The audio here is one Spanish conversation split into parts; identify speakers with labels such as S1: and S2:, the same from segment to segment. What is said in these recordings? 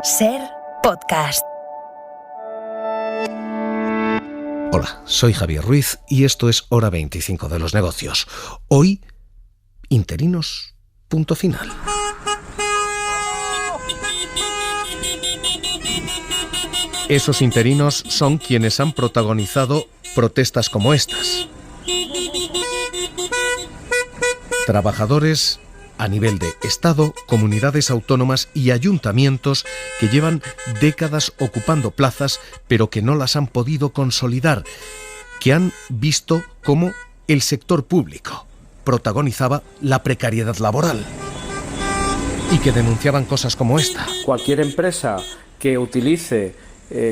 S1: SER Podcast.
S2: Hola, soy Javier Ruiz y esto es Hora 25 de los negocios. Hoy, interinos, punto final. Esos interinos son quienes han protagonizado protestas como estas. Trabajadores a nivel de Estado, comunidades autónomas y ayuntamientos que llevan décadas ocupando plazas, pero que no las han podido consolidar, que han visto cómo el sector público protagonizaba la precariedad laboral y que denunciaban cosas como esta.
S3: Cualquier empresa que utilice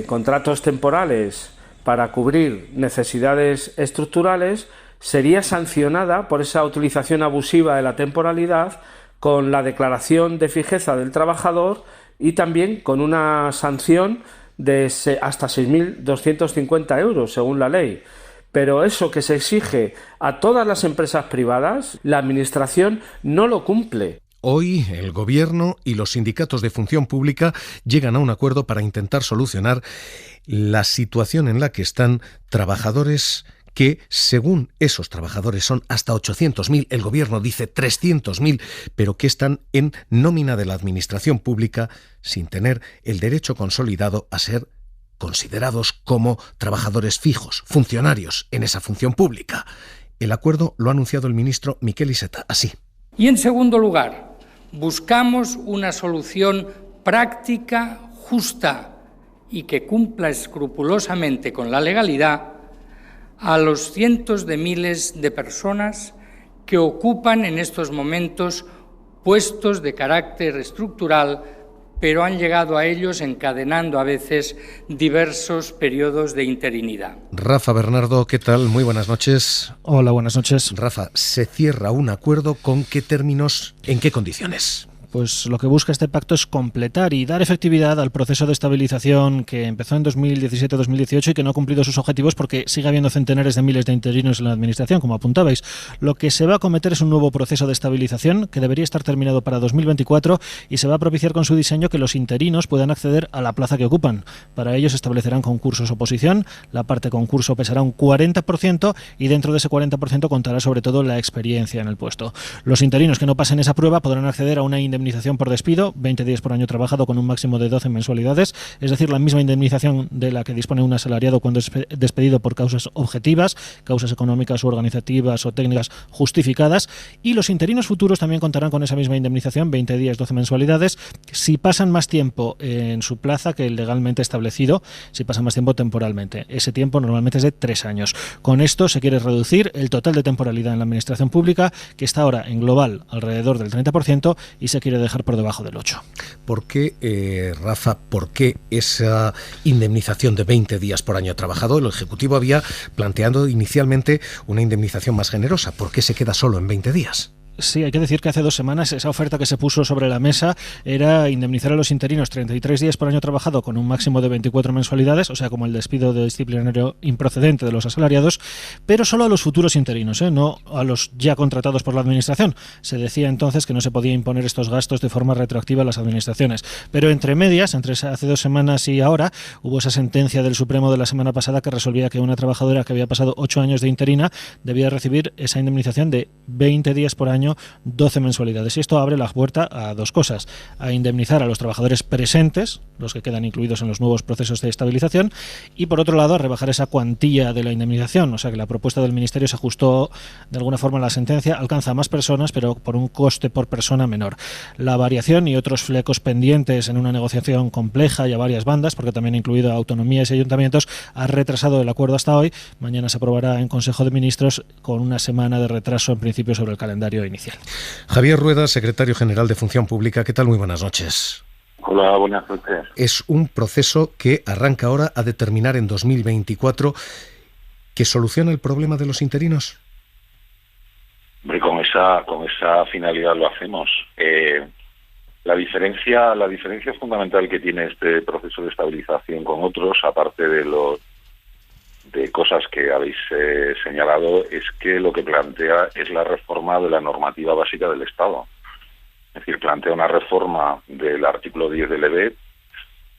S3: contratos temporales para cubrir necesidades estructurales sería sancionada por esa utilización abusiva de la temporalidad con la declaración de fijeza del trabajador y también con una sanción de hasta 6.250 euros según la ley. Pero eso que se exige a todas las empresas privadas, la Administración no lo cumple.
S2: Hoy el Gobierno y los sindicatos de función pública llegan a un acuerdo para intentar solucionar la situación en la que están trabajadores que, según esos trabajadores, son hasta 800.000, el Gobierno dice 300.000, pero que están en nómina de la Administración pública sin tener el derecho consolidado a ser considerados como trabajadores fijos, funcionarios en esa función pública. El acuerdo lo ha anunciado el ministro Miquel Iceta, así.
S4: Y en segundo lugar, buscamos una solución práctica, justa y que cumpla escrupulosamente con la legalidad a los cientos de miles de personas que ocupan en estos momentos puestos de carácter estructural, pero han llegado a ellos encadenando a veces diversos periodos de interinidad.
S2: Rafa Bernardo, ¿qué tal? Muy buenas noches.
S5: Hola, buenas noches.
S2: Rafa, ¿se cierra un acuerdo con qué términos, en qué condiciones?
S5: Pues lo que busca este pacto es completar y dar efectividad al proceso de estabilización que empezó en 2017-2018 y que no ha cumplido sus objetivos porque sigue habiendo centenares de miles de interinos en la Administración, como apuntabais. Lo que se va a acometer es un nuevo proceso de estabilización que debería estar terminado para 2024 y se va a propiciar con su diseño que los interinos puedan acceder a la plaza que ocupan. Para ello se establecerán concursos oposición, la parte concurso pesará un 40% y dentro de ese 40% contará sobre todo la experiencia en el puesto. Los interinos que no pasen esa prueba podrán acceder a una indemnización por despido, 20 días por año trabajado con un máximo de 12 mensualidades, es decir, la misma indemnización de la que dispone un asalariado cuando es despedido por causas objetivas, causas económicas o organizativas o técnicas justificadas, y los interinos futuros también contarán con esa misma indemnización, 20 días, 12 mensualidades, si pasan más tiempo en su plaza que el legalmente establecido, si pasan más tiempo temporalmente. Ese tiempo normalmente es de 3 años. Con esto se quiere reducir el total de temporalidad en la Administración pública, que está ahora en global alrededor del 30%, y se quiere dejar por debajo del 8%.
S2: ¿Por qué, Rafa, por qué esa indemnización de 20 días por año trabajado? El Ejecutivo había planteado inicialmente una indemnización más generosa. ¿Por qué se queda solo en 20 días?
S5: Sí, hay que decir que hace 2 semanas esa oferta que se puso sobre la mesa era indemnizar a los interinos 33 días por año trabajado con un máximo de 24 mensualidades, o sea, como el despido de disciplinario improcedente de los asalariados, pero solo a los futuros interinos, no a los ya contratados por la Administración. Se decía entonces que no se podía imponer estos gastos de forma retroactiva a las administraciones. Pero entre medias, entre hace 2 semanas y ahora, hubo esa sentencia del Supremo de la semana pasada que resolvía que una trabajadora que había pasado 8 años de interina debía recibir esa indemnización de 20 días por año, 12 mensualidades. Y esto abre la puerta a 2 cosas: a indemnizar a los trabajadores presentes, los que quedan incluidos en los nuevos procesos de estabilización, y por otro lado a rebajar esa cuantía de la indemnización. O sea que la propuesta del Ministerio se ajustó de alguna forma a la sentencia, alcanza a más personas pero por un coste por persona menor. La variación y otros flecos pendientes en una negociación compleja y a varias bandas, porque también ha incluido a autonomías y ayuntamientos, ha retrasado el acuerdo hasta hoy. Mañana se aprobará en Consejo de Ministros con una semana de retraso en principio sobre el calendario inicial.
S2: Javier Rueda, secretario general de Función Pública, ¿qué tal? Muy buenas noches.
S6: Hola, buenas noches.
S2: Es un proceso que arranca ahora a determinar en 2024 que soluciona el problema de los interinos.
S6: Hombre, con esa finalidad lo hacemos. La diferencia fundamental que tiene este proceso de estabilización con otros, aparte de cosas que habéis señalado, es que lo que plantea es la reforma de la normativa básica del Estado. Es decir, plantea una reforma del artículo 10 del EBET,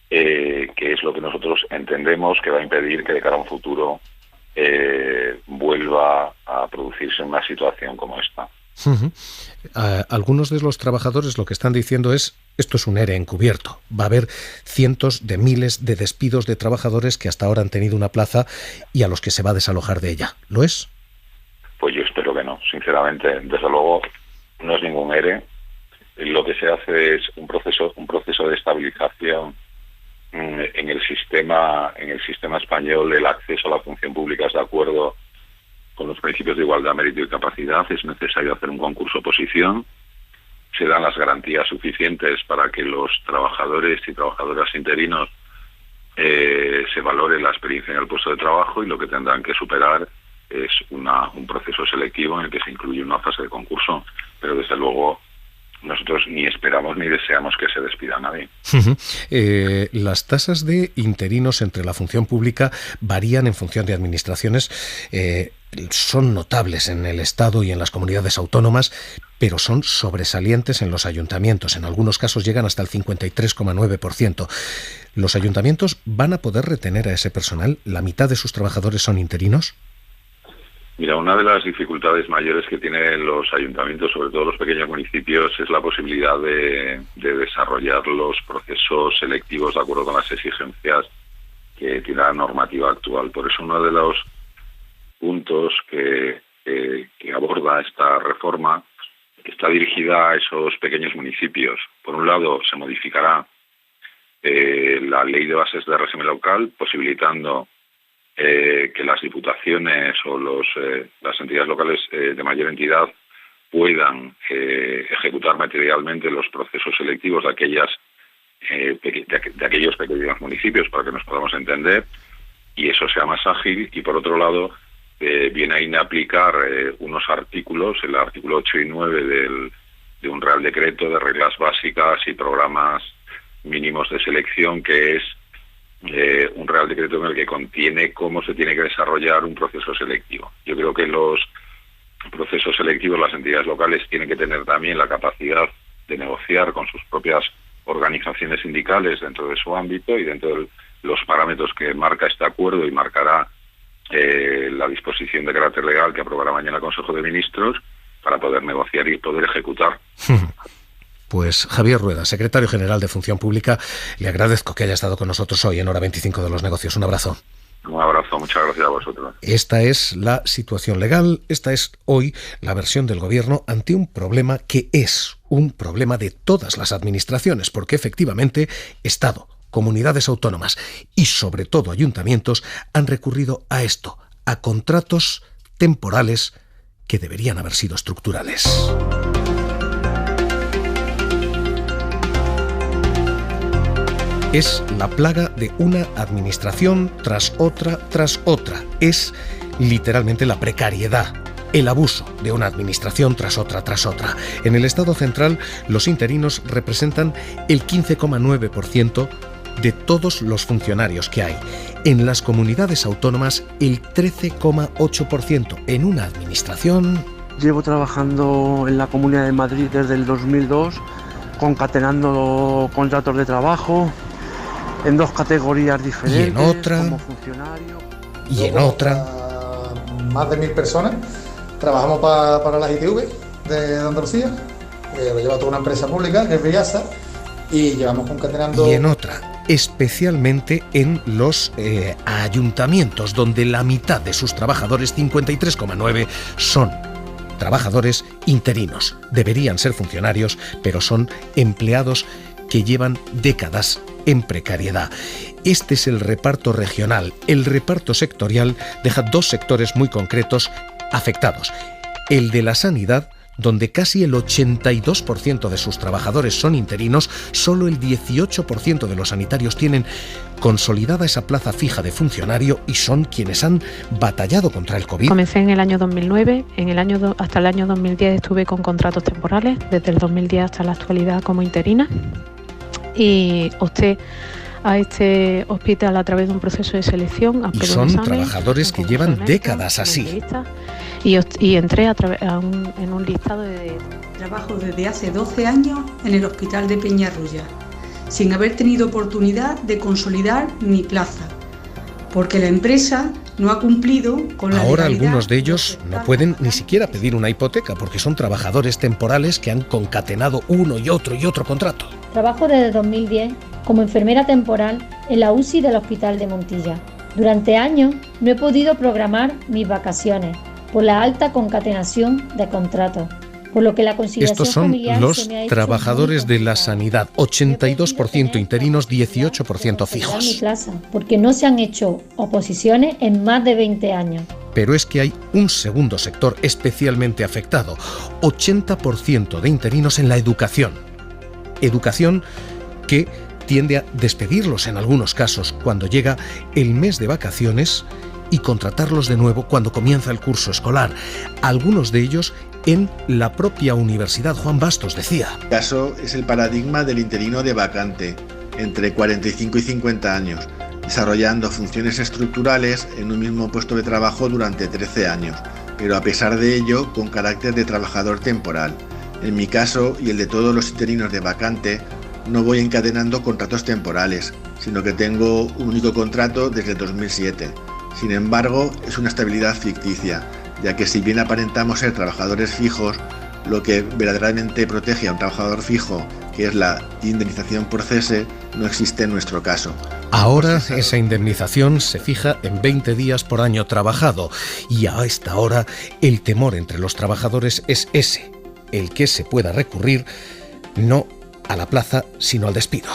S6: que es lo que nosotros entendemos que va a impedir que de cara a un futuro vuelva a producirse una situación como esta.
S2: Algunos de los trabajadores lo que están diciendo es: esto es un ERE encubierto. Va a haber cientos de miles de despidos de trabajadores que hasta ahora han tenido una plaza y a los que se va a desalojar de ella. ¿Lo es?
S6: Pues yo espero que no, sinceramente. Desde luego no es ningún ERE. Lo que se hace es un proceso de estabilización en el sistema español. El acceso a la función pública es de acuerdo con los principios de igualdad, mérito y capacidad. Es necesario hacer un concurso oposición. Se dan las garantías suficientes para que los trabajadores y trabajadoras interinos se valore la experiencia en el puesto de trabajo, y lo que tendrán que superar es un proceso selectivo en el que se incluye una fase de concurso. Pero desde luego nosotros ni esperamos ni deseamos que se despida a nadie.
S2: Las tasas de interinos entre la función pública varían en función de administraciones. Son notables en el Estado y en las comunidades autónomas, pero son sobresalientes en los ayuntamientos. En algunos casos llegan hasta el 53,9%. ¿Los ayuntamientos van a poder retener a ese personal? ¿La mitad de sus trabajadores son interinos?
S6: Mira, una de las dificultades mayores que tienen los ayuntamientos, sobre todo los pequeños municipios, es la posibilidad de desarrollar los procesos selectivos de acuerdo con las exigencias que tiene la normativa actual. Por eso uno de los puntos que aborda esta reforma está dirigida a esos pequeños municipios. Por un lado, se modificará la ley de bases de régimen local, posibilitando que las diputaciones o las entidades locales de mayor entidad puedan ejecutar materialmente los procesos selectivos de aquellos pequeños municipios, para que nos podamos entender, y eso sea más ágil. Y por otro lado, viene a inaplicar unos artículos, el artículo 8 y 9 de un Real Decreto de reglas básicas y programas mínimos de selección, que es un Real Decreto en el que contiene cómo se tiene que desarrollar un proceso selectivo. Yo creo que los procesos selectivos, las entidades locales tienen que tener también la capacidad de negociar con sus propias organizaciones sindicales dentro de su ámbito y dentro de los parámetros que marca este acuerdo y marcará la disposición de carácter legal que aprobará mañana el Consejo de Ministros, para poder negociar y poder ejecutar.
S2: Pues Javier Rueda, secretario general de Función Pública, le agradezco que haya estado con nosotros hoy en Hora 25 de los Negocios. Un abrazo.
S6: Un abrazo, muchas gracias a vosotros.
S2: Esta es la situación legal, esta es hoy la versión del Gobierno ante un problema que es un problema de todas las administraciones, porque efectivamente Estado, comunidades autónomas y sobre todo ayuntamientos han recurrido a esto, a contratos temporales que deberían haber sido estructurales. Es la plaga de una administración tras otra. Es literalmente la precariedad, el abuso de una administración tras otra. En el Estado central, los interinos representan el 15,9% de todos los funcionarios que hay. En las comunidades autónomas, el 13,8%. En una administración...
S7: Llevo trabajando en la Comunidad de Madrid desde el 2002, concatenando contratos de trabajo en dos categorías diferentes.
S2: Y en otra...
S7: como funcionario.
S2: Y en otra...
S8: Más de 1000 personas. Trabajamos para la ITV de Andalucía. Lo lleva toda una empresa pública, que es Villasa, y llevamos concatenando...
S2: Y en otra, especialmente en los ayuntamientos, donde la mitad de sus trabajadores, 53,9, son trabajadores interinos. Deberían ser funcionarios, pero son empleados que llevan décadas en precariedad. Este es el reparto regional. El reparto sectorial deja dos sectores muy concretos afectados. El de la sanidad, donde casi el 82% de sus trabajadores son interinos, solo el 18% de los sanitarios tienen consolidada esa plaza fija de funcionario y son quienes han batallado contra el COVID.
S9: Comencé en el año 2009, hasta el año 2010 estuve con contratos temporales, desde el 2010 hasta la actualidad como interina, y opté a este hospital a través de un proceso de selección.
S2: Y son trabajadores que llevan décadas así.
S9: Y entré en un listado de...
S10: Trabajo desde hace 12 años en el Hospital de Peñarroya sin haber tenido oportunidad de consolidar mi plaza, porque la empresa no ha cumplido con la
S2: Ahora
S10: legalidad.
S2: algunos de ellos no pueden ni siquiera pedir una hipoteca porque son trabajadores temporales que han concatenado uno y otro contrato.
S11: Trabajo desde 2010 como enfermera temporal en la UCI del Hospital de Montilla. Durante años no he podido programar mis vacaciones por la alta concatenación de contratos, por lo que la conciliación
S2: Estos son
S11: familiar
S2: los
S11: se me ha hecho
S2: trabajadores
S11: muy
S2: de la
S11: complicada.
S2: sanidad, 82% interinos, 18%
S11: Mi
S2: fijos.
S11: plaza, porque no se han hecho oposiciones en más de 20 años.
S2: Pero es que hay un segundo sector especialmente afectado, 80% de interinos en la educación. Educación que tiende a despedirlos en algunos casos cuando llega el mes de vacaciones y contratarlos de nuevo cuando comienza el curso escolar. Algunos de ellos en la propia Universidad Juan Bastos, decía.
S12: El caso es el paradigma del interino de vacante, entre 45 y 50 años, desarrollando funciones estructurales en un mismo puesto de trabajo durante 13 años, pero a pesar de ello con carácter de trabajador temporal. En mi caso y el de todos los interinos de vacante, no voy encadenando contratos temporales, sino que tengo un único contrato desde 2007. Sin embargo, es una estabilidad ficticia, ya que si bien aparentamos ser trabajadores fijos, lo que verdaderamente protege a un trabajador fijo, que es la indemnización por cese, no existe en nuestro caso.
S2: Ahora esa indemnización se fija en 20 días por año trabajado y a esta hora el temor entre los trabajadores es ese, el que se pueda recurrir no a la plaza sino al despido.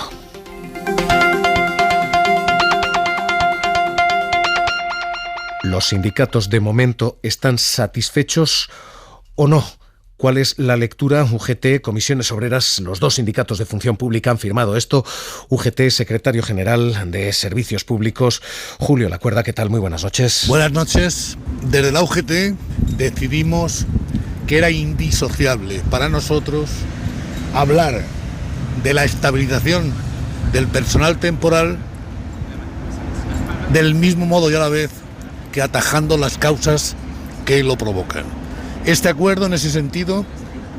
S2: ¿Los sindicatos de momento están satisfechos o no? ¿Cuál es la lectura? UGT, Comisiones Obreras, los dos sindicatos de función pública han firmado esto. UGT, secretario general de Servicios Públicos, Julio Lacuerda, ¿qué tal? Muy buenas noches.
S13: Buenas noches. Desde la UGT decidimos que era indisociable para nosotros hablar de la estabilización del personal temporal del mismo modo y a la vez que atajando las causas que lo provocan. Este acuerdo, en ese sentido,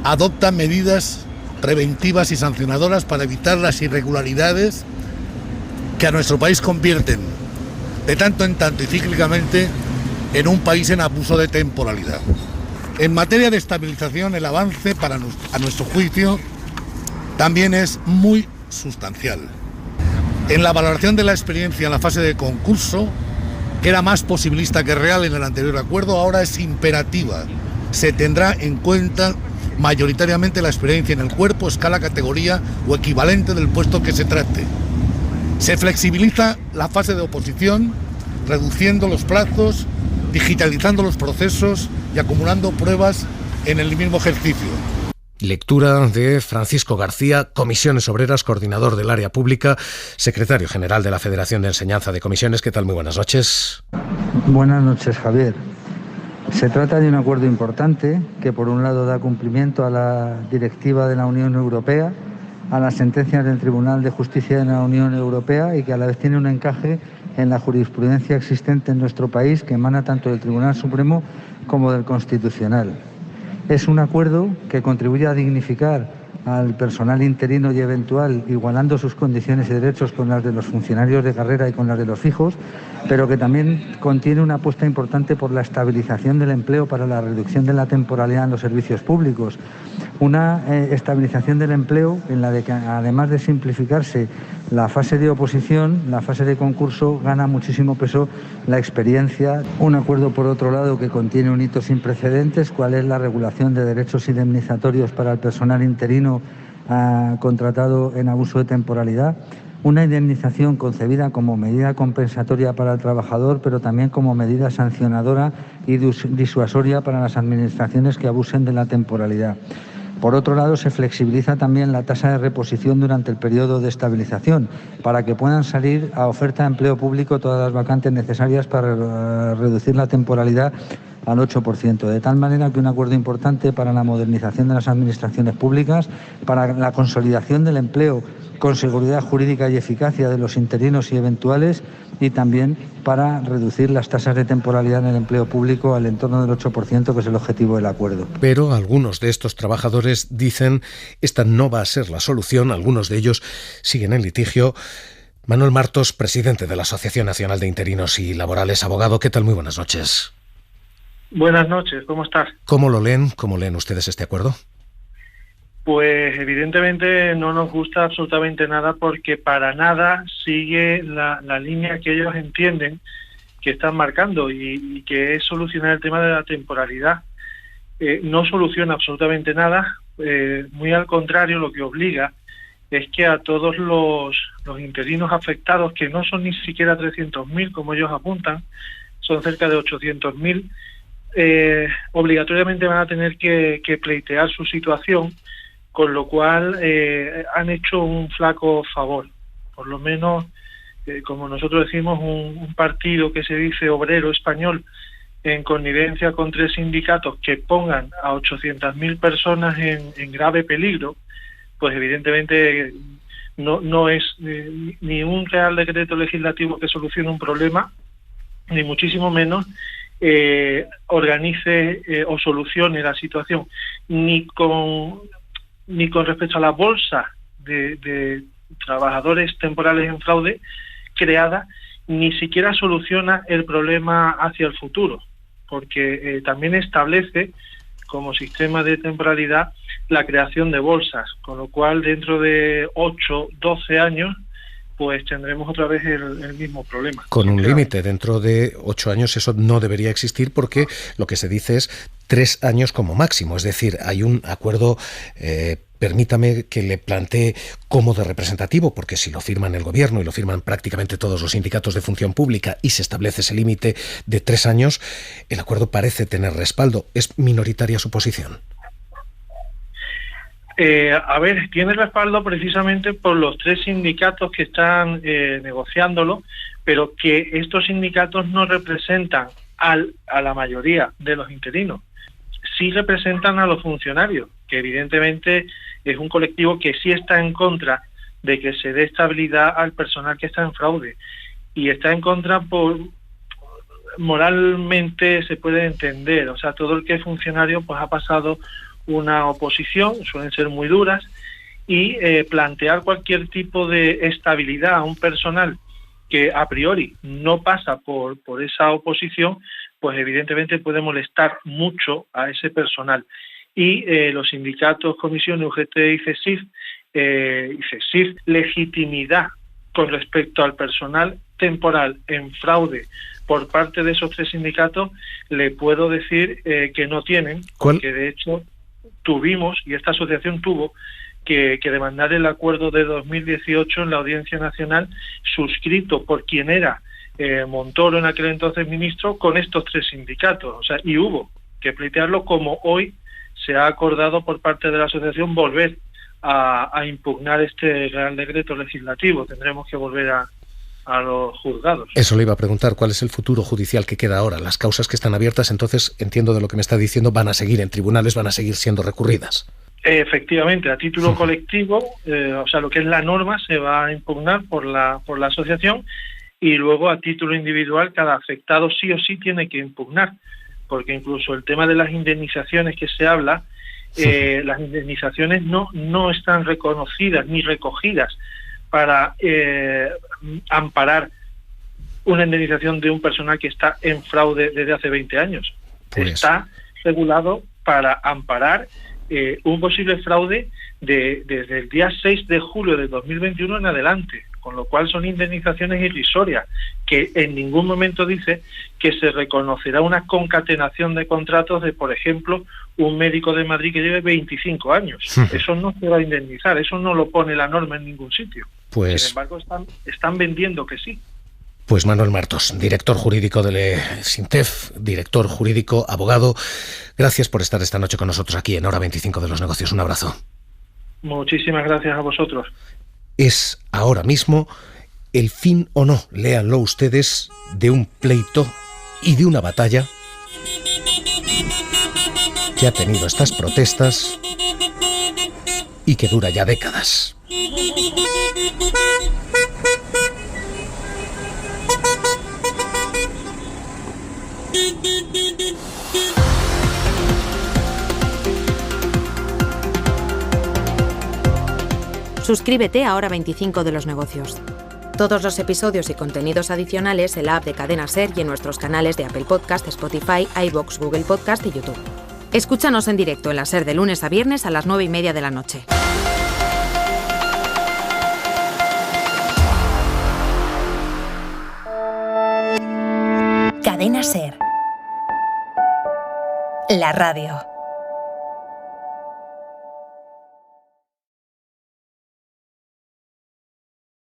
S13: adopta medidas preventivas y sancionadoras para evitar las irregularidades que a nuestro país convierten de tanto en tanto y cíclicamente en un país en abuso de temporalidad. En materia de estabilización, el avance, a nuestro juicio, también es muy sustancial. En la valoración de la experiencia en la fase de concurso, que era más posibilista que real en el anterior acuerdo, ahora es imperativa. Se tendrá en cuenta mayoritariamente la experiencia en el cuerpo, escala, categoría o equivalente del puesto que se trate. Se flexibiliza la fase de oposición, reduciendo los plazos, digitalizando los procesos y acumulando pruebas en el mismo ejercicio.
S2: Lectura de Francisco García, Comisiones Obreras, coordinador del área pública, secretario general de la Federación de Enseñanza de Comisiones. ¿Qué tal? Muy buenas noches.
S14: Buenas noches, Javier. Se trata de un acuerdo importante que, por un lado, da cumplimiento a la directiva de la Unión Europea, a las sentencias del Tribunal de Justicia de la Unión Europea y que a la vez tiene un encaje en la jurisprudencia existente en nuestro país que emana tanto del Tribunal Supremo como del Constitucional. Es un acuerdo que contribuye a dignificar al personal interino y eventual, igualando sus condiciones y derechos con las de los funcionarios de carrera y con las de los fijos, pero que también contiene una apuesta importante por la estabilización del empleo para la reducción de la temporalidad en los servicios públicos. Una estabilización del empleo en la de que, además de simplificarse la fase de oposición, la fase de concurso, gana muchísimo peso la experiencia. Un acuerdo, por otro lado, que contiene un hito sin precedentes, cuál es la regulación de derechos indemnizatorios para el personal interino contratado en abuso de temporalidad. Una indemnización concebida como medida compensatoria para el trabajador, pero también como medida sancionadora y disuasoria para las administraciones que abusen de la temporalidad. Por otro lado, se flexibiliza también la tasa de reposición durante el periodo de estabilización, para que puedan salir a oferta de empleo público todas las vacantes necesarias para reducir la temporalidad al 8%, de tal manera que un acuerdo importante para la modernización de las administraciones públicas, para la consolidación del empleo con seguridad jurídica y eficacia de los interinos y eventuales, y también para reducir las tasas de temporalidad en el empleo público al entorno del 8%, que es el objetivo del acuerdo.
S2: Pero algunos de estos trabajadores dicen esta no va a ser la solución, algunos de ellos siguen en litigio. Manuel Martos, presidente de la Asociación Nacional de Interinos y Laborales, abogado, ¿qué tal? Muy buenas noches.
S15: Buenas noches, ¿cómo estás?
S2: ¿Cómo lo leen? ¿Cómo leen ustedes este acuerdo?
S15: Pues evidentemente no nos gusta absolutamente nada, porque para nada sigue la línea que ellos entienden que están marcando y que es solucionar el tema de la temporalidad. No soluciona absolutamente nada, muy al contrario, lo que obliga es que a todos los interinos afectados, que no son ni siquiera 300.000 como ellos apuntan, son cerca de 800.000, obligatoriamente van a tener que pleitear su situación, con lo cual han hecho un flaco favor. Por lo menos, como nosotros decimos, un partido que se dice obrero español, en connivencia con 3 sindicatos que pongan a 800.000 personas en grave peligro, pues evidentemente no es ni un real decreto legislativo que solucione un problema, ni muchísimo menos organice o solucione la situación, ni con respecto a la bolsa de trabajadores temporales en fraude creada, ni siquiera soluciona el problema hacia el futuro, porque también establece como sistema de temporalidad la creación de bolsas, con lo cual dentro de 8, 12 años pues tendremos otra vez el mismo problema.
S2: Con un límite, dentro de 8 años eso no debería existir, porque lo que se dice es 3 años como máximo, es decir, hay un acuerdo, permítame que le plantee como de representativo, porque si lo firman el gobierno y lo firman prácticamente todos los sindicatos de función pública y se establece ese límite de 3 años, el acuerdo parece tener respaldo. ¿Es minoritaria su posición?
S15: A ver, tiene respaldo precisamente por los 3 sindicatos que están negociándolo, pero que estos sindicatos no representan a la mayoría de los interinos. Sí representan a los funcionarios, que evidentemente es un colectivo que sí está en contra de que se dé estabilidad al personal que está en fraude, y está en contra por moralmente se puede entender, o sea, todo el que es funcionario pues ha pasado una oposición, suelen ser muy duras, y plantear cualquier tipo de estabilidad a un personal que a priori no pasa por esa oposición, pues evidentemente puede molestar mucho a ese personal. Y los sindicatos, comisiones UGT y CESIF, legitimidad con respecto al personal temporal en fraude por parte de esos 3 sindicatos, le puedo decir que no tienen, porque de hecho tuvimos, y esta asociación tuvo, que demandar el acuerdo de 2018 en la Audiencia Nacional, suscrito por quien era Montoro en aquel entonces ministro, con estos 3 sindicatos. O sea, y hubo que pleitearlo, como hoy se ha acordado por parte de la asociación volver a impugnar este Real Decreto legislativo. Tendremos que volver a los juzgados.
S2: Eso le iba a preguntar, ¿cuál es el futuro judicial que queda ahora? Las causas que están abiertas, entonces, entiendo de lo que me está diciendo, van a seguir en tribunales, van a seguir siendo recurridas.
S15: Efectivamente, a título colectivo, o sea, lo que es la norma se va a impugnar por la asociación, y luego a título individual cada afectado sí o sí tiene que impugnar, porque incluso el tema de las indemnizaciones que se habla, las indemnizaciones no están reconocidas ni recogidas para amparar una indemnización de un personal que está en fraude desde hace 20 años. Pues está regulado para amparar un posible fraude desde el día 6 de julio de 2021 en adelante, con lo cual son indemnizaciones irrisorias, que en ningún momento dice que se reconocerá una concatenación de contratos de, por ejemplo, un médico de Madrid que lleve 25 años. Eso no se va a indemnizar, eso no lo pone la norma en ningún sitio. Sin embargo, están vendiendo que sí.
S2: Pues Manuel Martos, director jurídico del SINTEF, director jurídico, abogado, gracias por estar esta noche con nosotros aquí en Hora 25 de los Negocios. Un abrazo.
S15: Muchísimas gracias a vosotros.
S2: Es ahora mismo el fin o no, léanlo ustedes, de un pleito y de una batalla que ha tenido estas protestas y que dura ya décadas.
S16: Suscríbete a Hora 25 de los negocios. Todos los episodios y contenidos adicionales en la app de Cadena SER y en nuestros canales de Apple Podcast, Spotify, iVoox, Google Podcast y YouTube. Escúchanos en directo en la SER de lunes a viernes a las 9:30 de la noche.
S1: Cadena SER. La radio.